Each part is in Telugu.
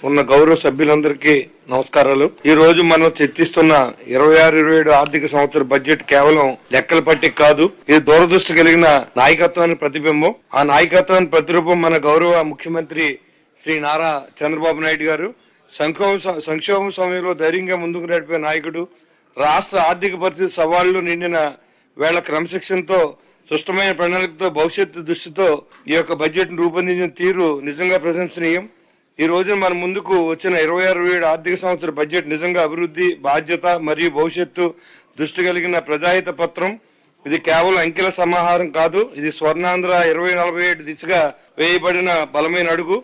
ఉన్న గౌరవ సభ్యులందరికీ నమస్కారాలు. ఈ రోజు మనం చర్చిస్తున్న 26-27 ఆర్థిక సంవత్సర బడ్జెట్ కేవలం లెక్కల పట్టిక కాదు. ఇది దూరదృష్టి కలిగిన నాయకత్వానికి ప్రతిబింబం. ఆ నాయకత్వానికి ప్రతిరూపం మన గౌరవ ముఖ్యమంత్రి శ్రీ నారా చంద్రబాబు నాయుడు గారు. సంక్షోభం సమయంలో ధైర్యంగా ముందుకు నడిపే నాయకుడు. రాష్ట్ర ఆర్థిక పరిస్థితి సవాళ్లు నిండిన వేళ క్రమశిక్షణతో స్పష్టమైన ప్రణాళికతో భవిష్యత్తు దృష్టితో ఈ యొక్క బడ్జెట్ ను రూపొందించిన తీరు నిజంగా ప్రశంసనీయం. ఈ రోజు మన ముందుకు వచ్చిన 26-27 ఆర్థిక సంవత్సర బడ్జెట్ నిజంగా అభివృద్ధి, బాధ్యత మరియు భవిష్యత్తు దృష్టి కలిగిన ప్రజాహిత పత్రం. ఇది కేవలం అంకెల సమాహారం కాదు. ఇది స్వర్ణాంధ్ర 2047 దిశగా వేయబడిన బలమైన అడుగు.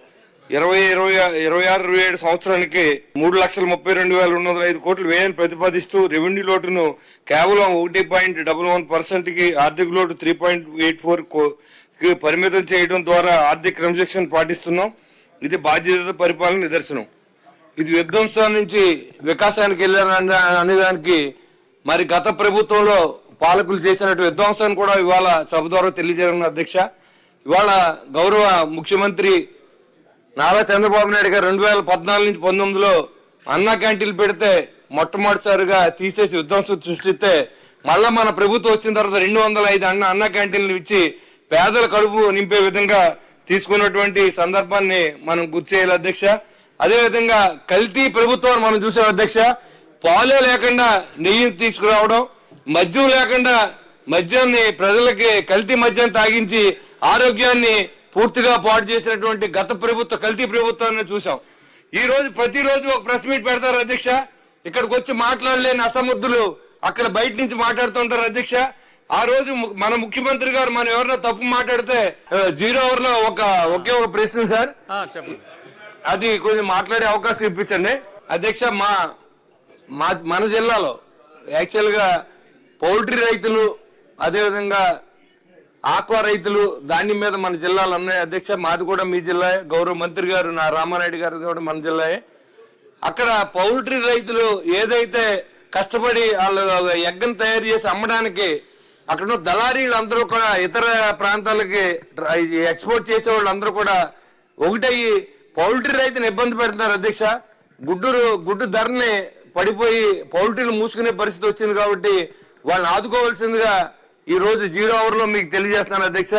26-27 సంవత్సరానికి 3,32,205 కోట్ల వ్యయాన్ని ప్రతిపాదిస్తూ రెవెన్యూ లోటును కేవలం 1.11% కి, ఆర్థిక లోటు 3.84 కి పరిమితం చేయడం ద్వారా ఆర్థిక క్రమశిక్షణ పాటిస్తున్నాం. ఇది బాధ్యత పరిపాలన నిదర్శనం. ఇది విధ్వంసం నుంచి వికాసానికి వెళ్ళారనే అనేదానికి మరి గత ప్రభుత్వంలో పాలకులు చేసినట్టు విధ్వంసాన్ని కూడా ఇవాళ సభ ద్వారా తెలియజేయడం అధ్యక్ష. ఇవాళ గౌరవ ముఖ్యమంత్రి నారా చంద్రబాబు నాయుడు గారు 2014 నుంచి 19లో అన్నా క్యాంటీన్లు పెడితే మొట్టమొదటిసారిగా తీసేసి విధ్వంసం సృష్టిస్తే మళ్ళా మన ప్రభుత్వం వచ్చిన తర్వాత 205 అన్నా క్యాంటీన్లు ఇచ్చి పేదల కడుపు నింపే విధంగా తీసుకున్నటువంటి సందర్భాన్ని మనం గుర్తు చేయాలి అధ్యక్ష. అదేవిధంగా కల్తీ ప్రభుత్వాన్ని మనం చూసాం అధ్యక్ష. పాలే లేకుండా నెయ్యి తీసుకురావడం, మద్యం లేకుండా మద్యాన్ని ప్రజలకి కల్తీ మద్యాన్ని తాగించి ఆరోగ్యాన్ని పూర్తిగా పాడు చేసినటువంటి గత ప్రభుత్వ కల్తీ ప్రభుత్వాన్ని చూసాం. ఈ రోజు ప్రతిరోజు ఒక ప్రెస్ మీట్ పెడతారు అధ్యక్ష. ఇక్కడికి వచ్చి మాట్లాడలేని అసమర్థులు అక్కడ బయట నుంచి మాట్లాడుతుంటారు అధ్యక్ష. ఆ రోజు మన ముఖ్యమంత్రి గారు మనం ఎవరైనా తప్పు మాట్లాడితే 0 అవర్ లో ఒకే ఒక ప్రశ్న సార్, అది కొంచెం మాట్లాడే అవకాశం ఇప్పించండి అధ్యక్ష. మన జిల్లాలో యాక్చువల్ గా పౌల్ట్రీ రైతులు, అదేవిధంగా ఆక్వా రైతులు, ధాన్యం మీద మన జిల్లాలు ఉన్నాయి అధ్యక్ష. మాది కూడా మీ జిల్లా. గౌరవ మంత్రి గారు నా రామానాయుడు గారు కూడా మన జిల్లాయే. అక్కడ పౌల్ట్రీ రైతులు ఏదైతే కష్టపడి వాళ్ళు ఎగ్గను తయారు చేసి అమ్మడానికి అక్కడ దళారీలు అందరూ కూడా ఇతర ప్రాంతాలకి ఎక్స్పోర్ట్ చేసే వాళ్ళు అందరూ కూడా ఒకటయ్యి పౌల్ట్రీ రైతుని ఇబ్బంది పెడుతున్నారు అధ్యక్ష. గుడ్డు ధరని పడిపోయి పౌల్ట్రీలు మూసుకునే పరిస్థితి వచ్చింది కాబట్టి వాళ్ళని ఆదుకోవాల్సిందిగా ఈ రోజు 0 అవర్ లో మీకు తెలియజేస్తున్నాను అధ్యక్ష.